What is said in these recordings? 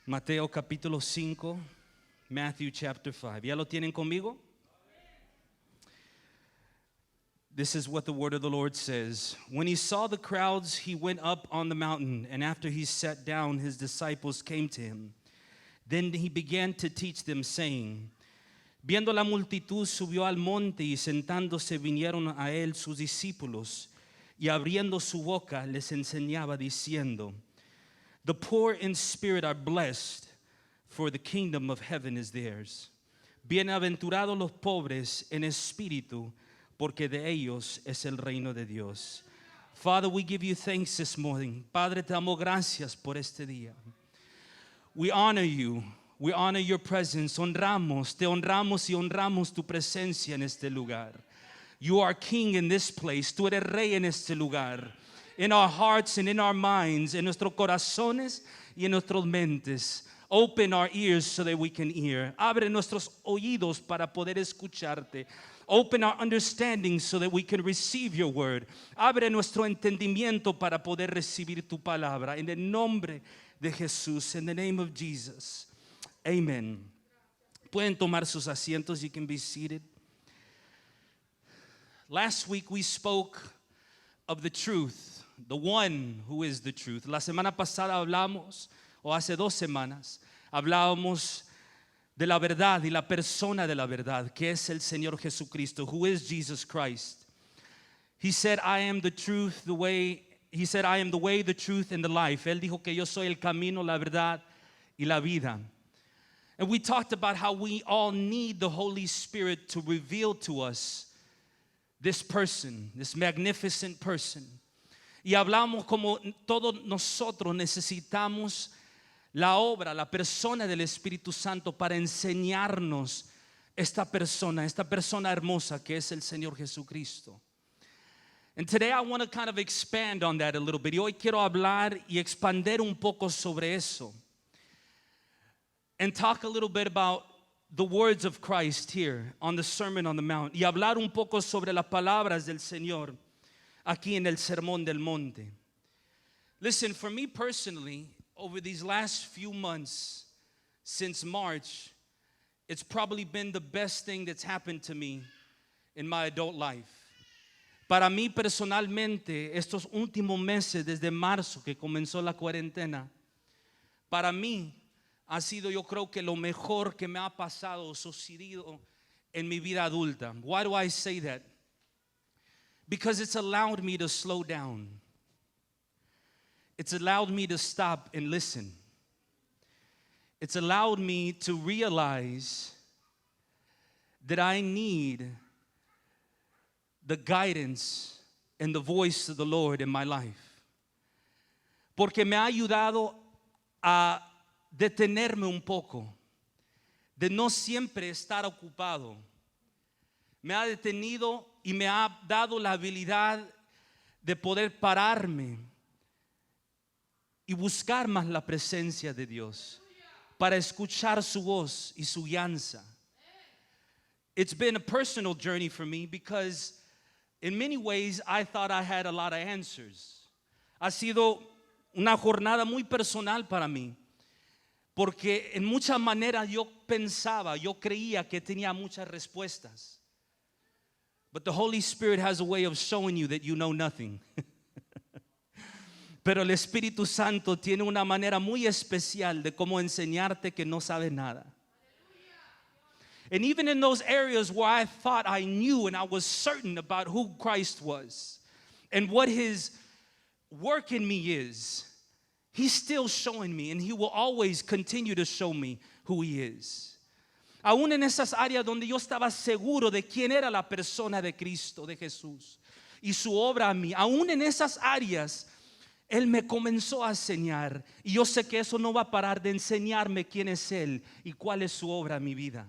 Mateo capítulo 5, Matthew chapter 5. ¿Ya lo tienen conmigo? This is what the word of the Lord says. When he saw the crowds, he went up on the mountain, and after he sat down, his disciples came to him. Then he began to teach them, saying, Viendo la multitud, subió al monte, y sentándose vinieron a él sus discípulos, y abriendo su boca les enseñaba, diciendo, The poor in spirit are blessed, for the kingdom of heaven is theirs. Bienaventurados los pobres en espíritu, porque de ellos es el reino de Dios. Father, we give you thanks this morning. Padre, te damos gracias por este día. We honor you. We honor your presence. Te honramos y honramos tu presencia en este lugar. You are king in this place. Tú eres rey en este lugar. In our hearts and in our minds, en nuestros corazones y en nuestras mentes. Open our ears so that we can hear. Abre nuestros oídos para poder escucharte. Open our understanding so that we can receive your word. Abre nuestro entendimiento para poder recibir tu palabra. En el nombre de Jesús, in the name of Jesus. Amen. Pueden tomar sus asientos. You can be seated. Last week we spoke of the truth. The one who is the truth. La semana pasada hablamos, o hace 2 semanas, hablábamos de la verdad y la persona de la verdad, que es el Señor Jesucristo, who is Jesus Christ. He said, I am the truth, the way. He said, I am the way, the truth, and the life. Él dijo que yo soy el camino, la verdad y la vida. And we talked about how we all need the Holy Spirit to reveal to us this person, this magnificent person. Y hablamos como todos nosotros necesitamos la obra, la persona del Espíritu Santo para enseñarnos esta persona hermosa que es el Señor Jesucristo. And today I want to kind of expand on that a little bit. Y hoy quiero hablar y expander un poco sobre eso. And talk a little bit about the words of Christ here on the Sermon on the Mount. Y hablar un poco sobre las palabras del Señor aquí en el Sermón del Monte. Listen, for me personally, over these last few months, since March, it's probably been the best thing that's happened to me in my adult life. Para mí personalmente, estos últimos meses, desde marzo que comenzó la cuarentena, para mí ha sido, yo creo que lo mejor que me ha pasado, sucedido en mi vida adulta. Why do I say that? Because it's allowed me to slow down. It's allowed me to stop and listen. It's allowed me to realize that I need the guidance and the voice of the Lord in my life. Porque me ha ayudado a detenerme un poco, de no siempre estar ocupado. Me ha detenido y me ha dado la habilidad de poder pararme y buscar más la presencia de Dios para escuchar su voz y su guianza. It's been a personal journey for me because in many ways I thought I had a lot of answers. Ha sido una jornada muy personal para mí porque en muchas maneras yo creía que tenía muchas respuestas. But the Holy Spirit has a way of showing you that you know nothing. Pero el Espíritu Santo tiene una manera muy especial de cómo enseñarte que no sabes nada. And even in those areas where I thought I knew and I was certain about who Christ was and what His work in me is, He's still showing me, and He will always continue to show me who He is. Aún en esas áreas donde yo estaba seguro de quién era la persona de Cristo, de Jesús, y su obra a mí, aún en esas áreas, Él me comenzó a enseñar. Y yo sé que eso no va a parar de enseñarme quién es Él y cuál es su obra en mi vida.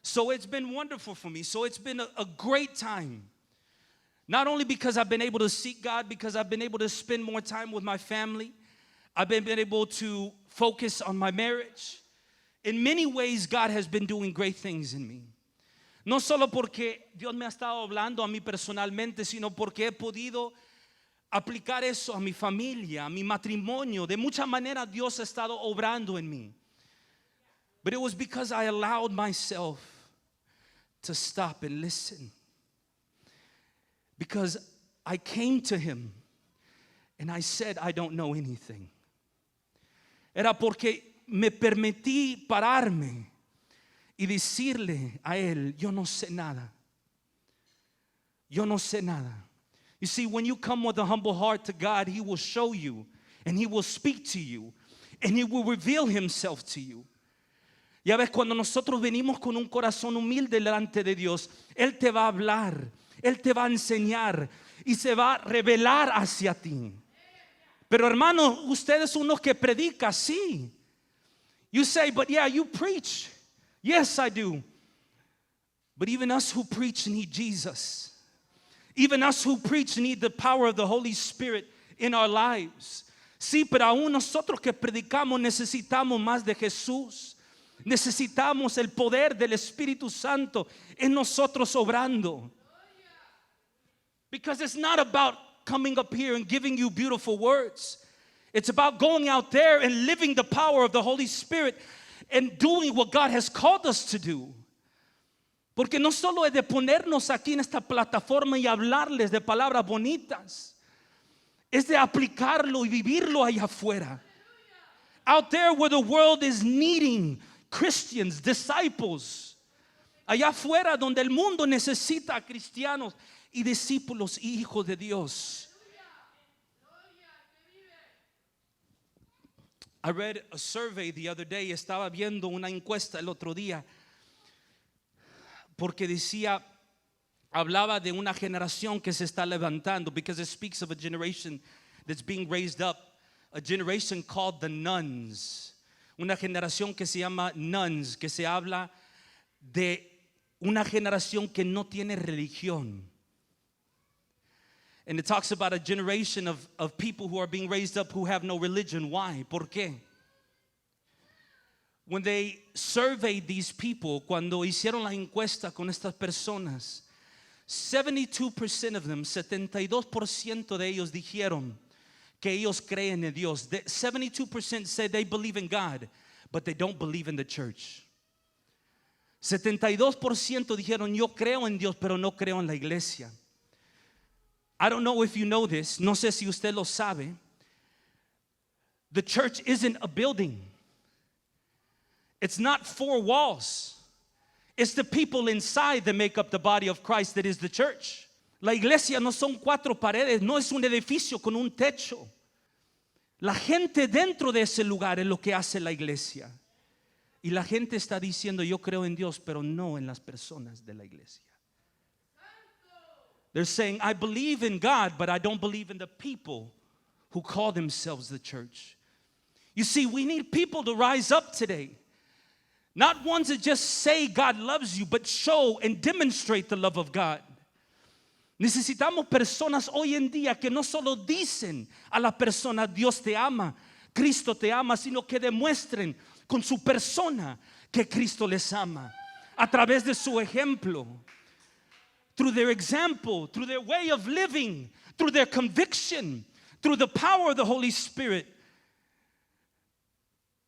So it's been wonderful for me. So it's been a great time. Not only because I've been able to seek God, because I've been able to spend more time with my family. I've been able to focus on my marriage. In many ways, God has been doing great things in me. No solo porque Dios me ha estado hablando a mí personalmente, sino porque he podido aplicar eso a mi familia, a mi matrimonio. De muchas maneras Dios ha estado obrando en mí. But it was because I allowed myself to stop and listen. Because I came to him and I said, I don't know anything. Era porque me permití pararme y decirle a él, yo no sé nada. Yo no sé nada. You see, when you come with a humble heart to God, he will show you and he will speak to you and he will reveal himself to you. Ya ves, cuando nosotros venimos con un corazón humilde delante de Dios, él te va a hablar, él te va a enseñar y se va a revelar hacia ti. Pero hermano, ustedes son los que predican, sí. You say, but yeah, you preach. Yes, I do. But even us who preach need Jesus. Even us who preach need the power of the Holy Spirit in our lives. Sí, pero aún nosotros que predicamos necesitamos más de Jesús. Necesitamos el poder del Espíritu Santo en nosotros obrando. Because it's not about coming up here and giving you beautiful words. It's about going out there and living the power of the Holy Spirit and doing what God has called us to do. Porque no solo es de ponernos aquí en esta plataforma y hablarles de palabras bonitas. Es de aplicarlo y vivirlo allá afuera. Out there where the world is needing Christians, disciples. Allá afuera donde el mundo necesita a cristianos y discípulos y hijos de Dios. I read a survey the other day. Estaba viendo una encuesta el otro día. Porque decía, hablaba de una generación que se está levantando. Because it speaks of a generation that's being raised up. A generation called the nuns. Una generación que se llama nuns. Que se habla de una generación que no tiene religión. And it talks about a generation of people who are being raised up who have no religion. Why? ¿Por qué? When they surveyed these people, cuando hicieron la encuesta con estas personas, 72% of them, 72% de ellos dijeron que ellos creen en Dios. 72% said they believe in God, but they don't believe in the church. 72% dijeron yo creo en Dios, pero no creo en la iglesia. I don't know if you know this. No sé si usted lo sabe. The church isn't a building. It's not four walls. It's the people inside that make up the body of Christ that is the church. La iglesia no son cuatro paredes, no es un edificio con un techo. La gente dentro de ese lugar es lo que hace la iglesia. Y la gente está diciendo yo creo en Dios, pero no en las personas de la iglesia. They're saying, I believe in God, but I don't believe in the people who call themselves the church. You see, we need people to rise up today. Not ones that just say God loves you, but show and demonstrate the love of God. Necesitamos personas hoy en día que no solo dicen a la persona Dios te ama, Cristo te ama, sino que demuestren con su persona que Cristo les ama. A través de su ejemplo. Through their example, through their way of living, through their conviction, through the power of the Holy Spirit.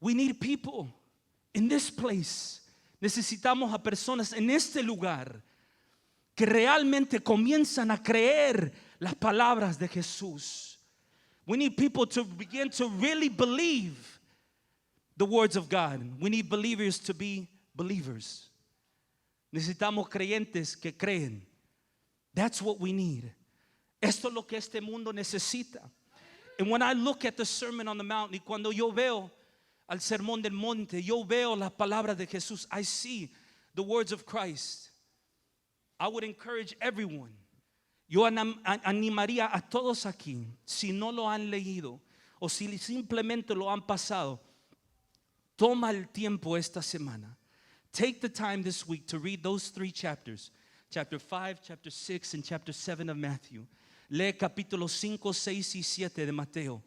We need people in this place. Necesitamos a personas en este lugar que realmente comienzan a creer las palabras de Jesús. We need people to begin to really believe the words of God. We need believers to be believers. Necesitamos creyentes que creen. That's what we need. Esto es lo que este mundo necesita. And when I look at the Sermon on the Mount, y cuando yo veo al Sermón del Monte, yo veo las palabras de Jesús, I see the words of Christ. I would encourage everyone. Yo animaría a todos aquí, si no lo han leído o si simplemente lo han pasado, toma el tiempo esta semana. Take the time this week to read those 3 chapters. Chapter 5, chapter 6, and chapter 7 of Matthew. Lee capítulos 5, 6 y 7 de Mateo.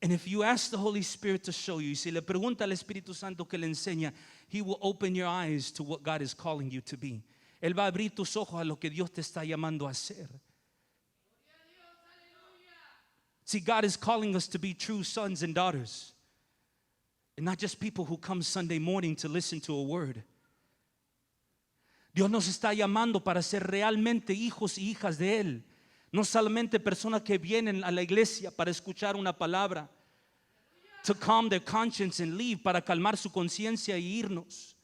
And if you ask the Holy Spirit to show you, si le pregunta al Espíritu Santo que le enseña, He will open your eyes to what God is calling you to be. Él va a abrir tus ojos a lo que Dios te está llamando a hacer. See, God is calling us to be true sons and daughters, and not just people who come Sunday morning to listen to a word. Dios nos está llamando para ser realmente hijos y hijas de Él, no solamente personas que vienen a la iglesia para escuchar una palabra, to calm their conscience and leave, para calmar su conciencia y irnos.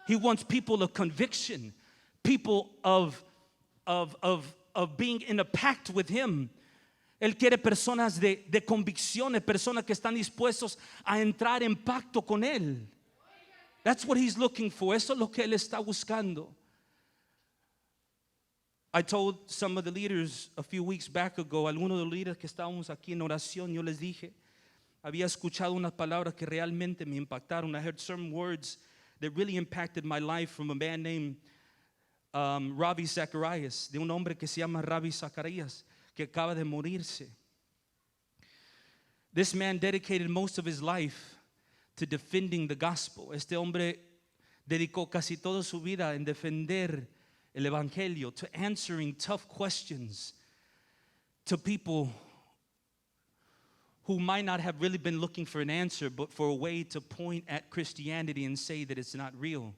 He wants people of conviction, people of being in a pact with Him. Él quiere personas de convicciones, personas que están dispuestos a entrar en pacto con Él. That's what He's looking for. Eso es lo que Él está buscando. I told some of the leaders a few weeks back ago, algunos de los líderes que estábamos aquí en oración, yo les dije, había escuchado unas palabras que realmente me impactaron. I heard certain words that really impacted my life from a man named Ravi Zacharias, de un hombre que se llama Ravi Zacharias, que acaba de morirse. This man dedicated most of his life to defending the gospel. Este hombre dedicó casi toda su vida en defender el evangelio, to answering tough questions to people who might not have really been looking for an answer, but for a way to point at Christianity and say that it's not real.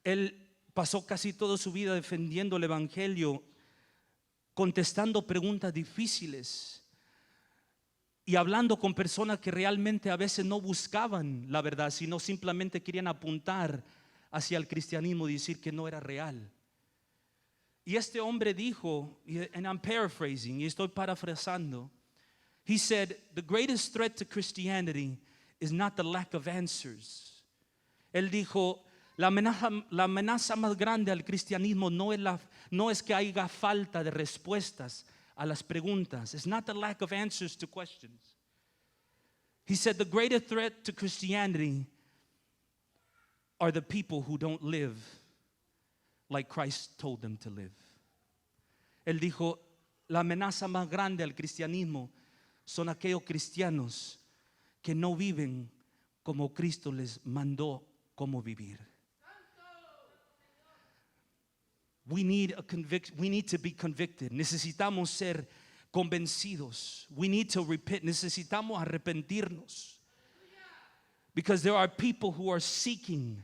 Él pasó casi toda su vida defendiendo el evangelio, contestando preguntas difíciles y hablando con personas que realmente a veces no buscaban la verdad, sino simplemente querían apuntar hacia el cristianismo y decir que no era real. Y este hombre dijo, and I'm paraphrasing, y estoy parafrasando, he said, the greatest threat to Christianity is not the lack of answers. Él dijo, la amenaza más grande al cristianismo no es que haya falta de respuestas a las preguntas. It's not the lack of answers to questions. He said the greatest threat to Christianity are the people who don't live like Christ told them to live. Él dijo, la amenaza más grande al cristianismo son aquellos cristianos que no viven como Cristo les mandó cómo vivir. We need to be convicted. Necesitamos ser convencidos. We need to repent. Necesitamos arrepentirnos. Because there are people who are seeking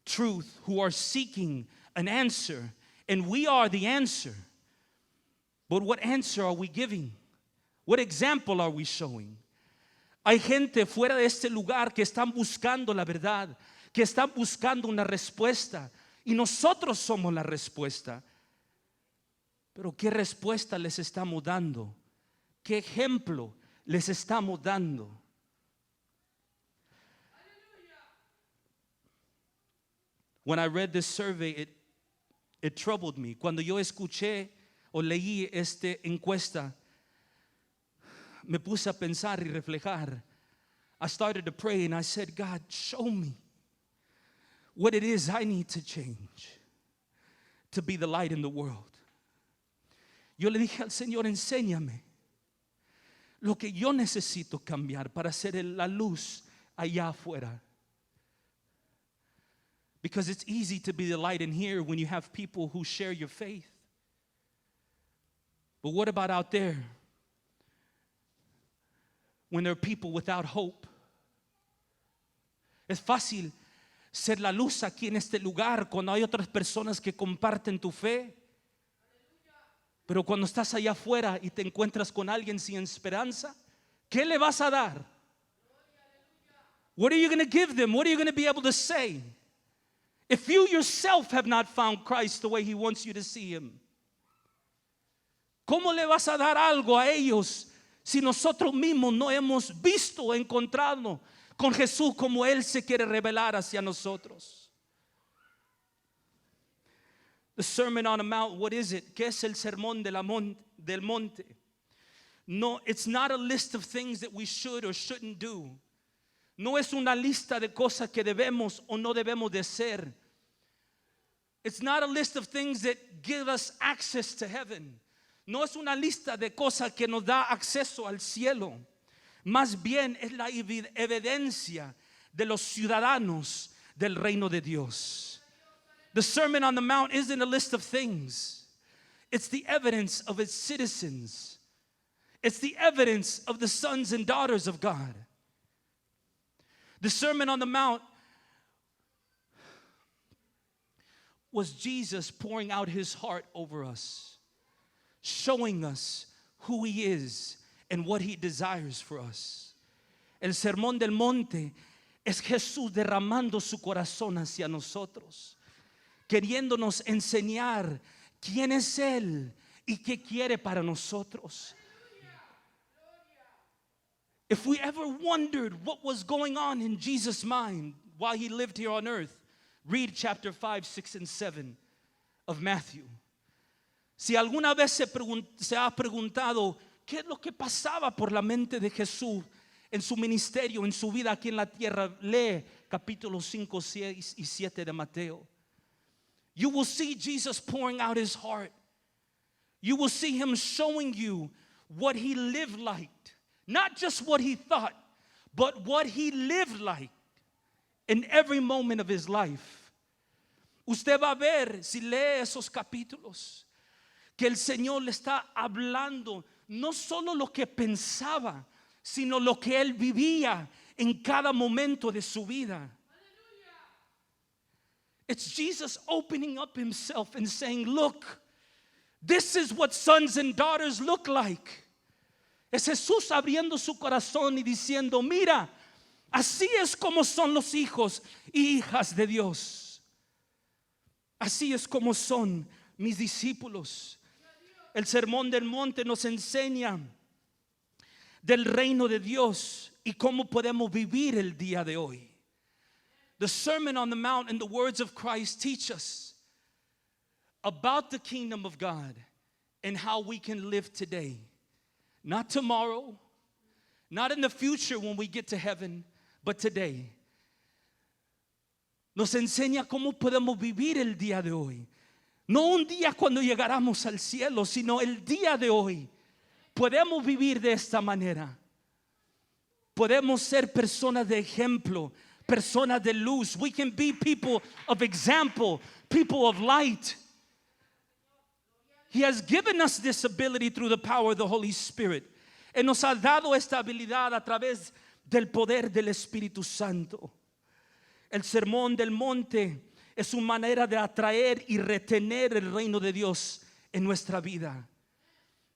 truth, who are seeking an answer, and we are the answer. But what answer are we giving? What example are we showing? Hay gente fuera de este lugar que están buscando la verdad, que están buscando una respuesta, y nosotros somos la respuesta. Pero ¿qué respuesta les estamos dando? ¿Qué ejemplo les estamos dando? When I read this survey, it troubled me. Cuando yo escuché o leí esta encuesta, me puse a pensar y reflejar. I started to pray and I said, God, show me what it is I need to change to be the light in the world. Yo le dije al Señor, enséñame lo que yo necesito cambiar para ser la luz allá afuera. Because it's easy to be the light in here when you have people who share your faith. But what about out there? When there are people without hope. Es fácil ser la luz aquí en este lugar cuando hay otras personas que comparten tu fe. Pero cuando estás allá afuera y te encuentras con alguien sin esperanza, ¿qué le vas a dar? What are you going to give them? What are you going to be able to say? If you yourself have not found Christ the way He wants you to see Him, ¿cómo le vas a dar algo a ellos si nosotros mismos no hemos visto o encontrado con Jesús como Él se quiere revelar hacia nosotros? The Sermon on the Mount, what is it? ¿Qué es el sermón del monte? No, it's not a list of things that we should or shouldn't do. No es una lista de cosas que debemos o no debemos de hacer. It's not a list of things that give us access to heaven. No es una lista de cosas que nos da acceso al cielo. Más bien es la evidencia de los ciudadanos del reino de Dios. The Sermon on the Mount isn't a list of things. It's the evidence of its citizens. It's the evidence of the sons and daughters of God. The Sermon on the Mount was Jesus pouring out his heart over us, showing us who he is and what he desires for us. El Sermón del Monte es Jesús derramando su corazón hacia nosotros, queriéndonos enseñar quién es él y qué quiere para nosotros. If we ever wondered what was going on in Jesus' mind while he lived here on earth, read chapter 5, 6, and 7 of Matthew. Si alguna vez se ha preguntado qué es lo que pasaba por la mente de Jesús en su ministerio, en su vida aquí en la tierra, lee capítulos 5, 6 y 7 de Mateo. You will see Jesus pouring out his heart. You will see him showing you what he lived like. Not just what he thought, but what he lived like in every moment of his life. Usted va a ver, si lee esos capítulos, que el Señor le está hablando no solo lo que pensaba, sino lo que él vivía en cada momento de su vida. It's Jesus opening up himself and saying, look, this is what sons and daughters look like. Es Jesús abriendo su corazón y diciendo, mira, así es como son los hijos y hijas de Dios. Así es como son mis discípulos. El Sermón del Monte nos enseña del reino de Dios y cómo podemos vivir el día de hoy. The Sermon on the Mount and the words of Christ teach us about the kingdom of God and how we can live today. Not tomorrow, not in the future when we get to heaven, but today. Nos enseña cómo podemos vivir el día de hoy. No un día cuando llegáramos al cielo, sino el día de hoy. Podemos vivir de esta manera. Podemos ser personas de ejemplo, personas de luz. We can be people of example, people of light. He has given us this ability through the power of the Holy Spirit. Él nos ha dado esta habilidad a través del poder del Espíritu Santo. El Sermón del Monte es una manera de atraer y retener el reino de Dios en nuestra vida.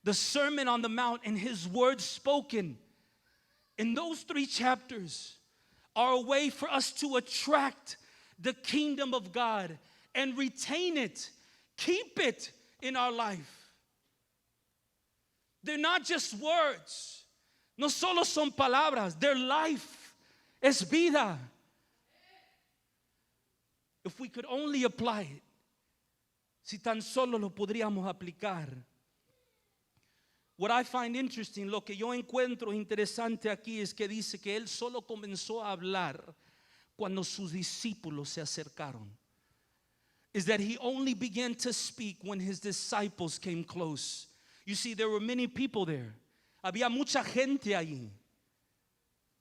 The Sermon on the Mount and his words spoken in those 3 chapters are a way for us to attract the kingdom of God and retain it, keep it in our life. They're not just words. No solo son palabras. They're life. Es vida. If we could only apply it. Si tan solo lo podríamos aplicar. What I find interesting, lo que yo encuentro interesante aquí es que dice que él solo comenzó a hablar cuando sus discípulos se acercaron. Is that he only began to speak when his disciples came close. You see, there were many people there. Había mucha gente allí.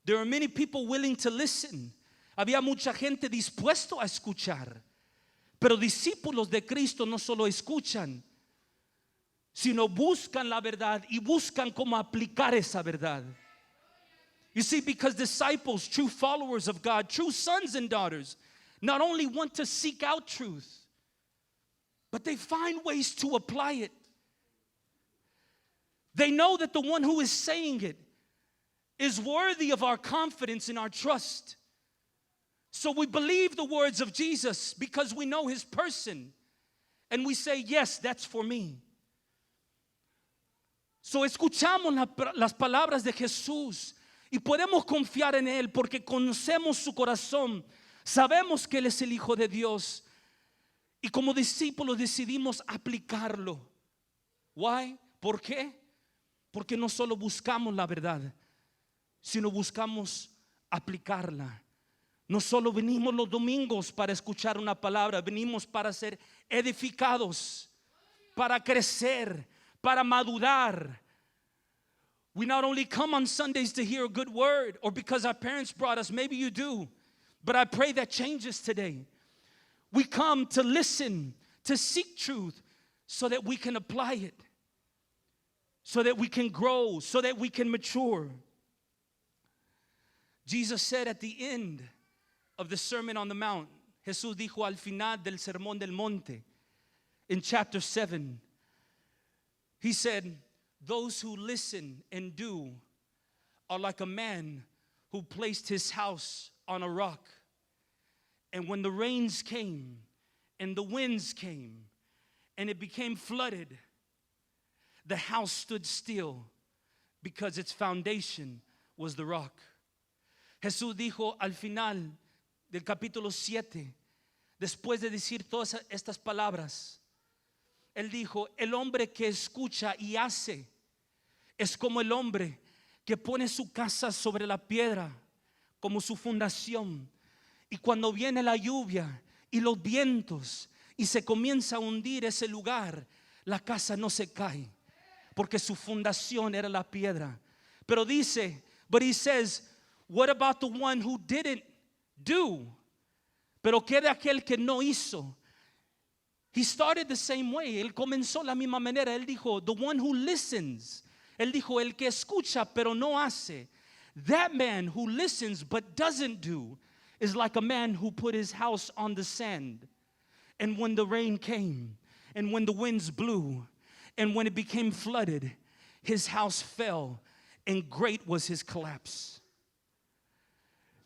There were many people willing to listen. Había mucha gente dispuesto a escuchar. Pero discípulos de Cristo no solo escuchan, sino buscan la verdad y buscan cómo aplicar esa verdad. You see, because disciples, true followers of God, true sons and daughters, not only want to seek out truth, but they find ways to apply it. They know that the one who is saying it is worthy of our confidence and our trust. So we believe the words of Jesus because we know his person. And we say, yes, that's for me. So escuchamos las palabras de Jesús y podemos confiar en él porque conocemos su corazón. Sabemos que él es el Hijo de Dios. Y como discípulos decidimos aplicarlo. Why? ¿Por qué? Porque no solo buscamos la verdad, sino buscamos aplicarla. No solo venimos los domingos para escuchar una palabra, venimos para ser edificados, para crecer, para madurar. We not only come on Sundays to hear a good word or because our parents brought us, maybe you do, but I pray that changes today. We come to listen, to seek truth so that we can apply it. so that we can grow, so that we can mature. Jesus said at the end of the Sermon on the Mount, Jesús dijo al final del Sermón del Monte, in chapter 7, he said, those who listen and do are like a man who placed his house on a rock. And when the rains came and the winds came and it became flooded, the house stood still because its foundation was the rock. Jesús dijo al final del capítulo 7, después de decir todas estas palabras, él dijo, el hombre que escucha y hace es como el hombre que pone su casa sobre la piedra como su fundación. Y cuando viene la lluvia y los vientos y se comienza a hundir ese lugar, la casa no se cae porque su fundación era la piedra. Pero dice, but he says, what about the one who didn't do? Pero ¿qué de aquel que no hizo? He started the same way. Él comenzó la misma manera. Él dijo, the one who listens. Él dijo, el que escucha pero no hace. That man who listens but doesn't do is like a man who put his house on the sand. And when the rain came, and when the winds blew, and when it became flooded, his house fell, and great was his collapse.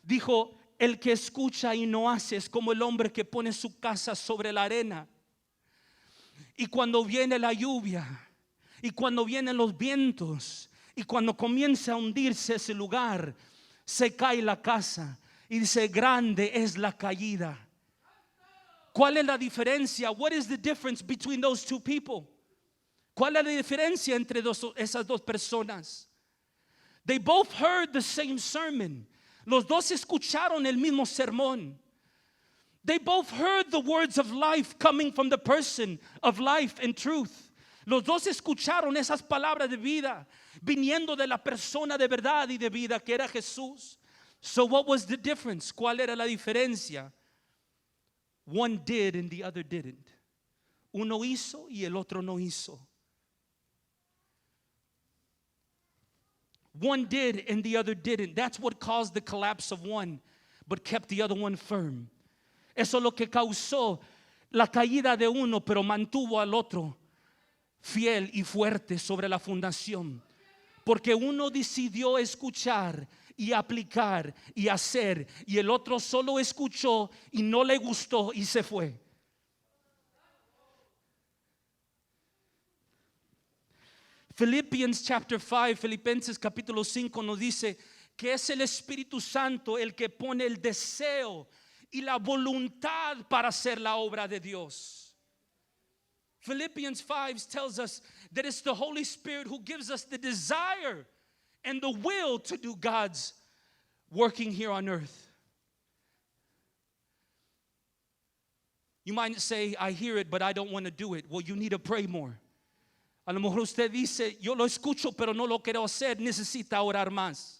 Dijo, el que escucha y no hace es como el hombre que pone su casa sobre la arena. Y cuando viene la lluvia, y cuando vienen los vientos, y cuando comienza a hundirse ese lugar, se cae la casa. Y dice, grande es la caída. ¿Cuál es la diferencia? What is the difference between those two people? ¿Cuál es la diferencia entre esas dos personas? They both heard the same sermon. Los dos escucharon el mismo sermón. They both heard the words of life coming from the person of life and truth. Los dos escucharon esas palabras de vida viniendo de la persona de verdad y de vida que era Jesús. So what was the difference? ¿Cuál era la diferencia? One did and the other didn't. Uno hizo y el otro no hizo. One did and the other didn't. That's what caused the collapse of one, but kept the other one firm. Eso es lo que causó la caída de uno, pero mantuvo al otro fiel y fuerte sobre la fundación. Porque uno decidió escuchar y aplicar y hacer, y el otro solo escuchó y no le gustó y se fue. Philippians chapter 5, Filipenses capítulo 5 nos dice que es el Espíritu Santo el que pone el deseo y la voluntad para hacer la obra de Dios. Philippians 5 tells us that it's the Holy Spirit who gives us the desire and the will to do God's working here on earth. You might say, I hear it, but I don't want to do it. Well, you need to pray more. A lo mejor usted dice, yo lo escucho, pero no lo quiero hacer. Necesita orar más.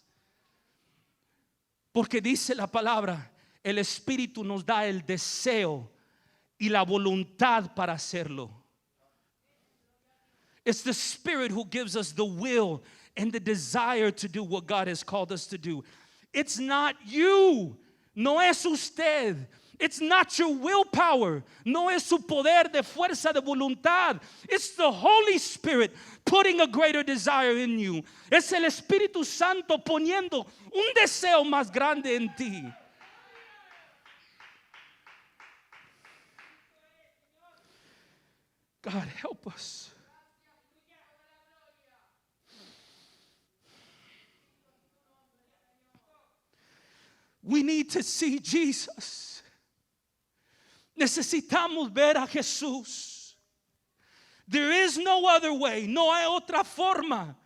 Porque dice la palabra, el Espíritu nos da el deseo y la voluntad para hacerlo. It's the Spirit who gives us the will and the desire to do what God has called us to do. It's not you. No es usted. It's not your willpower. No es su poder de fuerza de voluntad. It's the Holy Spirit putting a greater desire in you. Es el Espíritu Santo poniendo un deseo más grande en ti. God, help us. We need to see Jesus. Necesitamos ver a Jesús. There is no other way. No hay otra forma.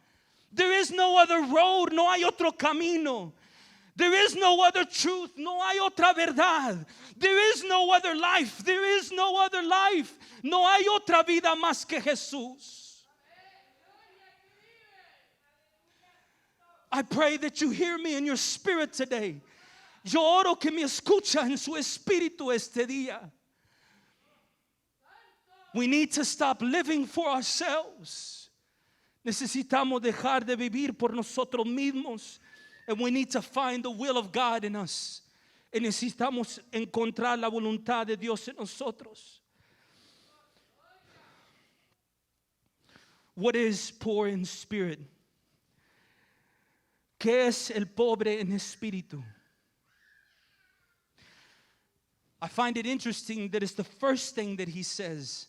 There is no other road. No hay otro camino. There is no other truth. No hay otra verdad. There is no other life. There is no other life. No hay otra vida más que Jesús. I pray that you hear me in your spirit today. Yo oro que me escucha en su espíritu este día. We need to stop living for ourselves. Necesitamos dejar de vivir por nosotros mismos. And we need to find the will of God in us. Y necesitamos encontrar la voluntad de Dios en nosotros. What is poor in spirit? ¿Qué es el pobre en espíritu? I find it interesting that it's the first thing that he says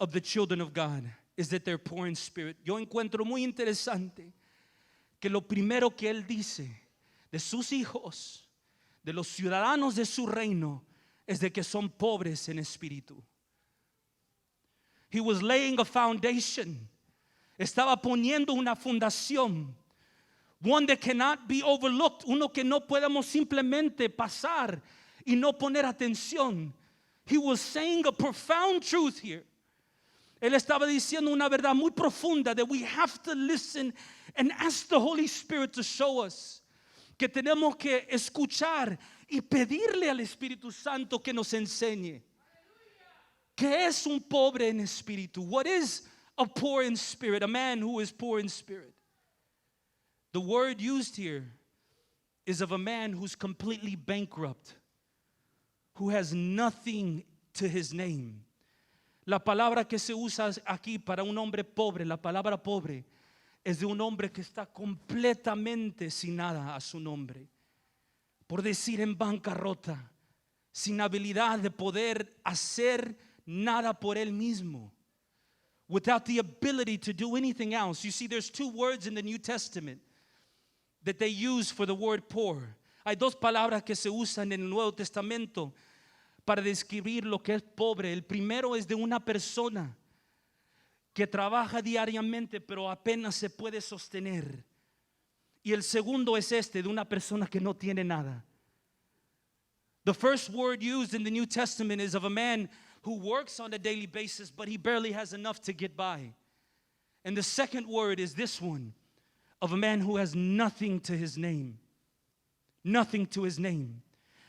of the children of God is that they're poor in spirit. Yo encuentro muy interesante que lo primero que él dice de sus hijos, de los ciudadanos de su reino, es de que son pobres en espíritu. He was laying a foundation. Estaba poniendo una fundación. One that cannot be overlooked. Uno que no podemos simplemente pasar y no poner atención. He was saying a profound truth here. Él estaba diciendo una verdad muy profunda that we have to listen and ask the Holy Spirit to show us. Que tenemos que escuchar y pedirle al Espíritu Santo que nos enseñe. ¿Qué es un pobre en espíritu? What is a poor in spirit? A man who is poor in spirit. The word used here is of a man who's completely bankrupt, who has nothing to his name. La palabra que se usa aquí para un hombre pobre, la palabra pobre, es de un hombre que está completamente sin nada a su nombre. Por decir, en bancarrota, sin habilidad de poder hacer nada por él mismo. Without the ability to do anything else. You see, there's two words in the New Testament that they use for the word poor. Hay dos palabras que se usan en el Nuevo Testamento para describir lo que es pobre. El primero es de una persona que trabaja diariamente pero apenas se puede sostener. Y el segundo es este, de una persona que no tiene nada. The first word used in the New Testament is of a man who works on a daily basis but he barely has enough to get by. And the second word is this one, of a man who has nothing to his name. Nothing to his name.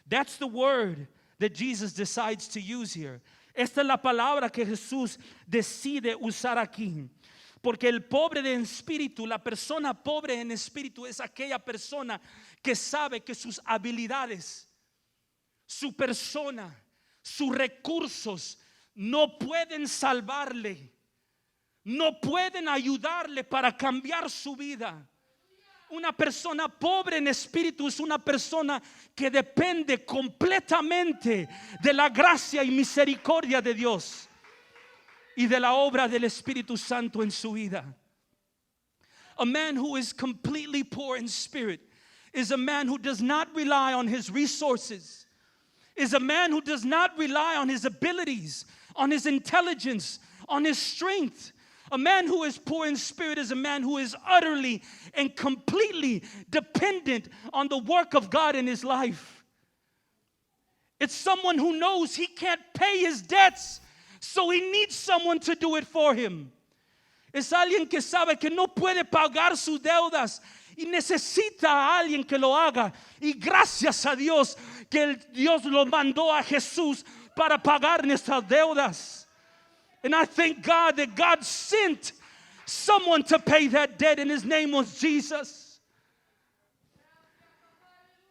That's the word that Jesus decides to use here. Esta es la palabra que Jesús decide usar aquí. Porque el pobre de espíritu, la persona pobre en espíritu es aquella persona que sabe que sus habilidades, su persona, sus recursos no pueden salvarle, no pueden ayudarle para cambiar su vida. Una persona pobre en espíritu es una persona que depende completamente de la gracia y misericordia de Dios y de la obra del Espíritu Santo en su vida. A man who is completely poor in spirit is a man who does not rely on his resources, is a man who does not rely on his abilities, on his intelligence, on his strength. A man who is poor in spirit is a man who is utterly and completely dependent on the work of God in his life. It's someone who knows he can't pay his debts, so he needs someone to do it for him. Es alguien que sabe que no puede pagar sus deudas y necesita a alguien que lo haga. Y gracias a Dios que Dios lo mandó a Jesús para pagar nuestras deudas. And I thank God that God sent someone to pay that debt, and his name was Jesus.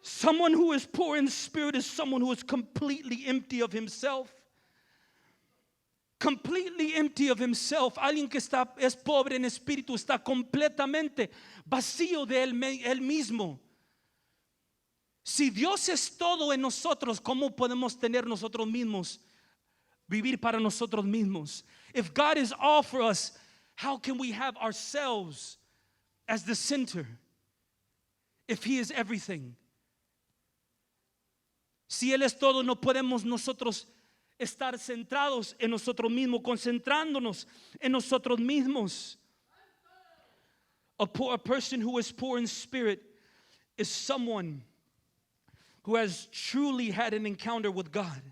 Someone who is poor in spirit is someone who is completely empty of himself. Completely empty of himself. Alguien que es pobre en espíritu está completamente vacío de él mismo. Si Dios es todo en nosotros, ¿cómo podemos tener nosotros mismos? Vivir para nosotros mismos. If God is all for us, how can we have ourselves as the center if He is everything? Si Él es todo, no podemos nosotros estar centrados en nosotros mismos, concentrándonos en nosotros mismos. A person who is poor in spirit is someone who has truly had an encounter with God.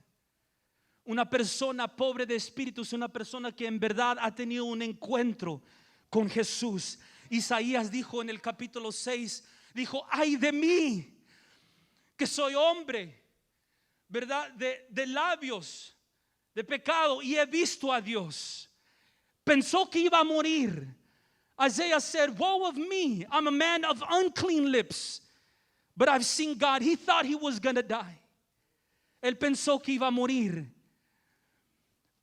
Una persona pobre de espíritu es una persona que en verdad ha tenido un encuentro con Jesús. Isaías dijo en el capítulo 6, dijo, ay de mí, que soy hombre, ¿verdad? De labios, de pecado, y he visto a Dios. Pensó que iba a morir Isaiah said, woe of me, I'm a man of unclean lips, but I've seen God. He thought he was going to die. Él pensó que iba a morir.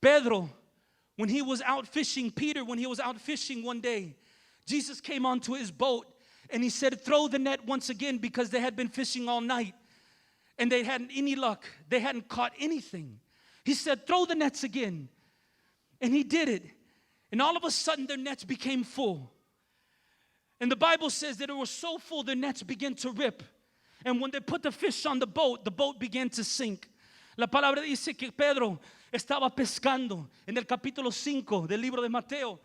Pedro, when he was out fishing, Peter, when he was out fishing one day, Jesus came onto his boat and he said, throw the net once again, because they had been fishing all night and they hadn't any luck. They hadn't caught anything. He said, throw the nets again. And he did it. And all of a sudden their nets became full. And the Bible says that it was so full their nets began to rip. And when they put the fish on the boat began to sink. La palabra dice que Pedro estaba pescando en el capítulo 5 del libro de Mateo.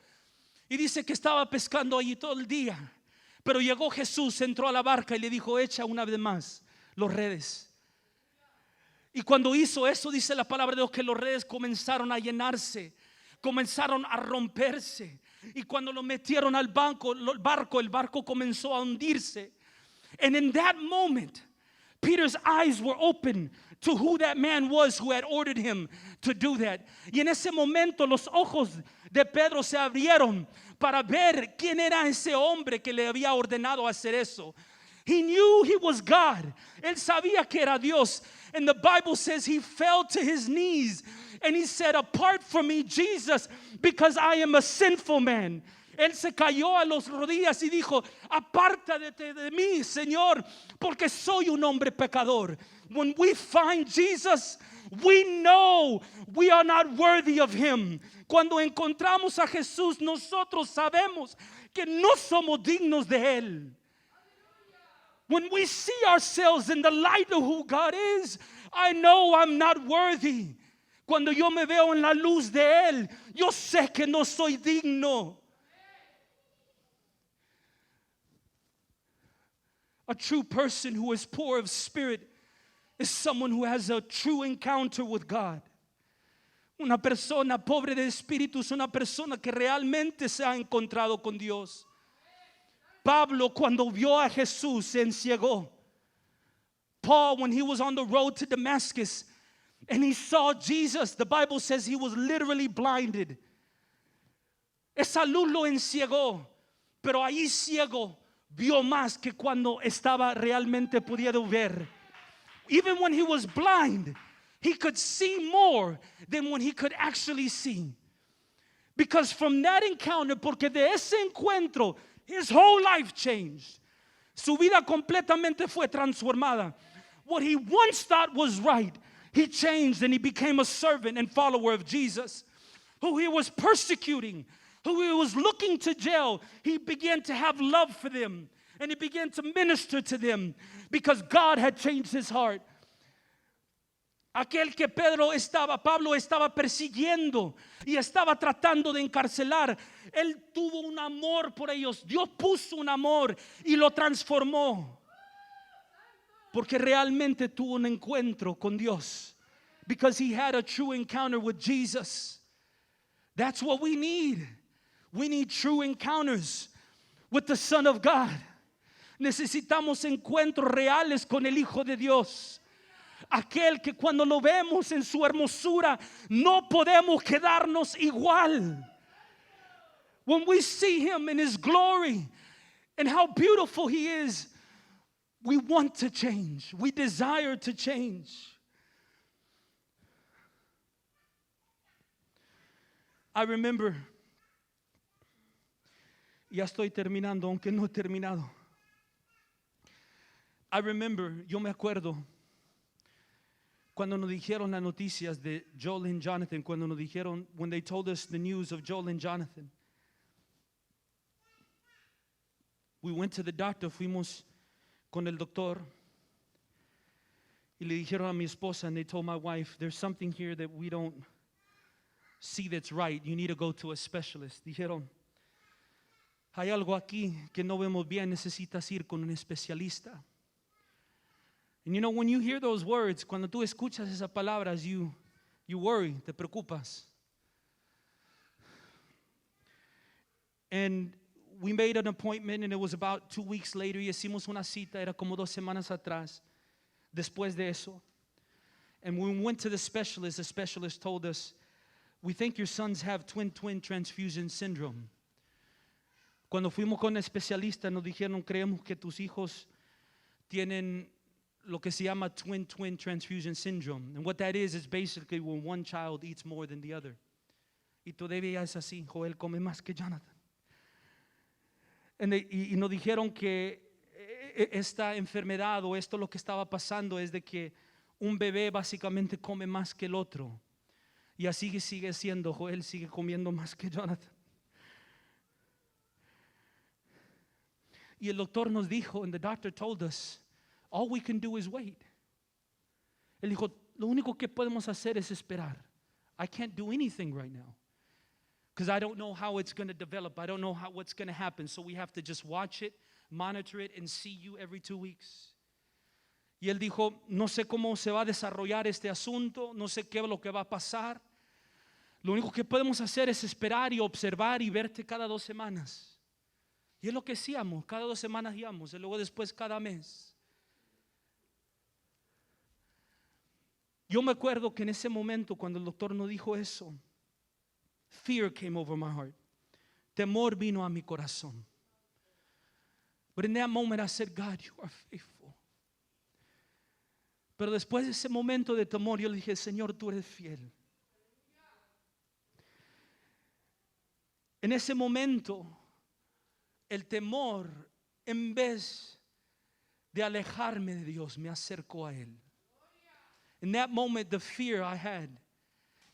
Y dice que estaba pescando allí todo el día. Pero llegó Jesús, entró a la barca y le dijo, echa una vez más los redes. Y cuando hizo eso, dice la palabra de Dios, que los redes comenzaron a llenarse, comenzaron a romperse. Y cuando lo metieron al el barco comenzó a hundirse. And in that moment, Peter's eyes were open to who that man was who had ordered him to do that. Y en ese momento los ojos de Pedro se abrieron para ver quién era ese hombre que le había ordenado hacer eso. He knew he was God. Él sabía que era Dios. And the Bible says he fell to his knees and he said, apart from me, Jesus, because I am a sinful man. Él se cayó a las rodillas y dijo, apártate de mí, Señor, porque soy un hombre pecador. When we find Jesus, we know we are not worthy of him. Cuando encontramos a Jesús, nosotros sabemos que no somos dignos de él. When we see ourselves in the light of who God is, I know I'm not worthy. Cuando yo me veo en la luz de él, yo sé que no soy digno. A true person who is poor of spirit is someone who has a true encounter with God. Una persona pobre de espíritu es una persona que realmente se ha encontrado con Dios. Pablo, cuando vio a Jesús, se enciegó. Paul, when he was on the road to Damascus and he saw Jesus, the Bible says he was literally blinded. Esa luz lo enciegó, pero ahí ciego vio más que cuando estaba realmente pudiendo ver. Even when he was blind, he could see more than when he could actually see. Because from that encounter, porque de ese encuentro, his whole life changed. Su vida completamente fue transformada. What he once thought was right, he changed and he became a servant and follower of Jesus. Who he was persecuting, who he was looking to jail, he began to have love for them. And he began to minister to them because God had changed his heart. Aquel que Pablo estaba persiguiendo y estaba tratando de encarcelar, él tuvo un amor por ellos. Dios puso un amor y lo transformó. Porque realmente tuvo un encuentro con Dios. Because he had a true encounter with Jesus. That's what we need. We need true encounters with the Son of God. Necesitamos encuentros reales con el Hijo de Dios. Aquel que cuando lo vemos en su hermosura no podemos quedarnos igual. When we see him in his glory and how beautiful he is, we want to change. We desire to change. I remember, ya estoy terminando, aunque no he terminado. I remember, yo me acuerdo, cuando nos dijeron las noticias de Joel and Jonathan, cuando nos dijeron, when they told us the news of Joel and Jonathan, we went to the doctor, fuimos con el doctor, y le dijeron a mi esposa, and they told my wife, there's something here that we don't see that's right, you need to go to a specialist. Dijeron, hay algo aquí que no vemos bien, necesitas ir con un especialista. And you know, when you hear those words, cuando tú escuchas esas palabras, you worry, te preocupas. And we made an appointment, and it was about 2 weeks later. Y hicimos una cita, era como 2 semanas atrás, después de eso. And when we went to the specialist told us, we think your sons have twin transfusion syndrome. Cuando fuimos con especialistas nos dijeron, creemos que tus hijos tienen lo que se llama twin transfusion syndrome. And what that is basically when one child eats more than the other. Y todavía es así, Joel come más que Jonathan. Y nos dijeron que esta enfermedad o esto lo que estaba pasando es de que un bebé básicamente come más que el otro. Y así sigue siendo, Joel sigue comiendo más que Jonathan. Y el doctor nos dijo, and the doctor told us, all we can do is wait. Él dijo, lo único que podemos hacer es esperar. I can't do anything right now. Because I don't know how it's going to develop. I don't know what's going to happen. So we have to just watch it, monitor it, and see you every 2 weeks. Y él dijo, no sé cómo se va a desarrollar este asunto, no sé qué es lo que va a pasar. Lo único que podemos hacer es esperar y observar y verte cada 2 semanas. Y es lo que hacíamos, cada 2 semanas íbamos, y luego después cada mes. Yo me acuerdo que en ese momento cuando el doctor nos dijo eso, fear came over my heart. Temor vino a mi corazón. But in that moment I said, God, you are faithful. Pero después de ese momento de temor, yo le dije, Señor, tú eres fiel. En ese momento, el temor, en vez de alejarme de Dios, me acercó a Él. In that moment, the fear I had,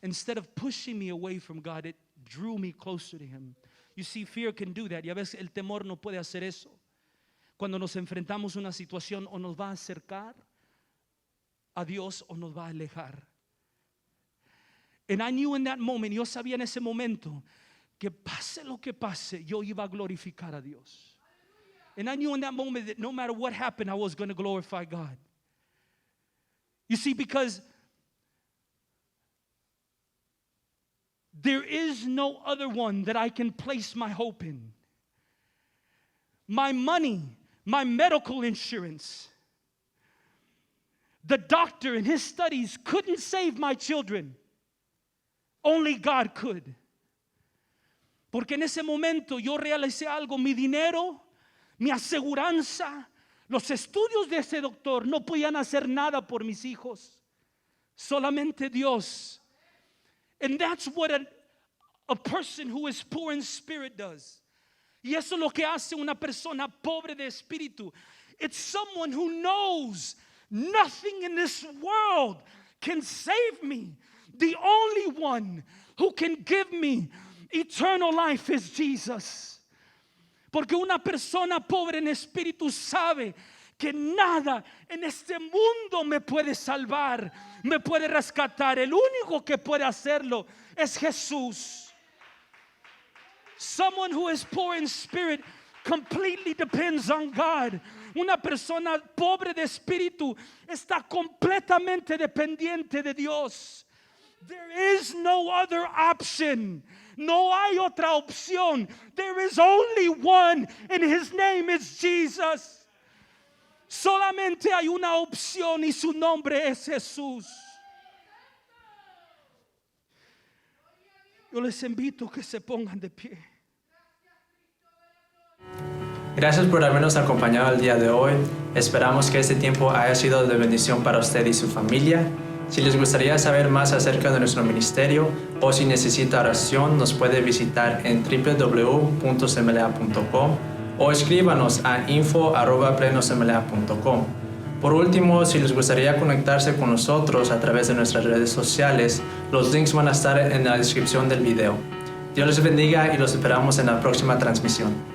instead of pushing me away from God, it drew me closer to Him. You see, fear can do that. Y a veces el temor no puede hacer eso. Cuando nos enfrentamos a una situación, o nos va a acercar a Dios o nos va a alejar. And I knew in that moment, yo sabía en ese momento, que pase lo que pase, yo iba a glorificar a Dios. And I knew in that moment that no matter what happened, I was going to glorify God. You see, because there is no other one that I can place my hope in. My money, my medical insurance, the doctor and his studies couldn't save my children. Only God could. Porque en ese momento yo realicé algo, mi dinero, mi aseguranza, los estudios de ese doctor no podían hacer nada por mis hijos. Solamente Dios. And that's what a person who is poor in spirit does. Y eso es lo que hace una persona pobre de espíritu. It's someone who knows nothing in this world can save me. The only one who can give me eternal life is Jesus. Porque una persona pobre en espíritu sabe que nada en este mundo me puede salvar, me puede rescatar. El único que puede hacerlo es Jesús. Someone who is poor in spirit completely depends on God. Una persona pobre de espíritu está completamente dependiente de Dios. There is no other option. No hay otra opción. There is only one, and His name is Jesus. Solamente hay una opción y su nombre es Jesús. Yo les invito a que se pongan de pie. Gracias por habernos acompañado el día de hoy. Esperamos que este tiempo haya sido de bendición para usted y su familia. Si les gustaría saber más acerca de nuestro ministerio o si necesita oración, nos puede visitar en www.cmla.com o escríbanos a info@plenosmla.com. Por último, si les gustaría conectarse con nosotros a través de nuestras redes sociales, los links van a estar en la descripción del video. Dios les bendiga y los esperamos en la próxima transmisión.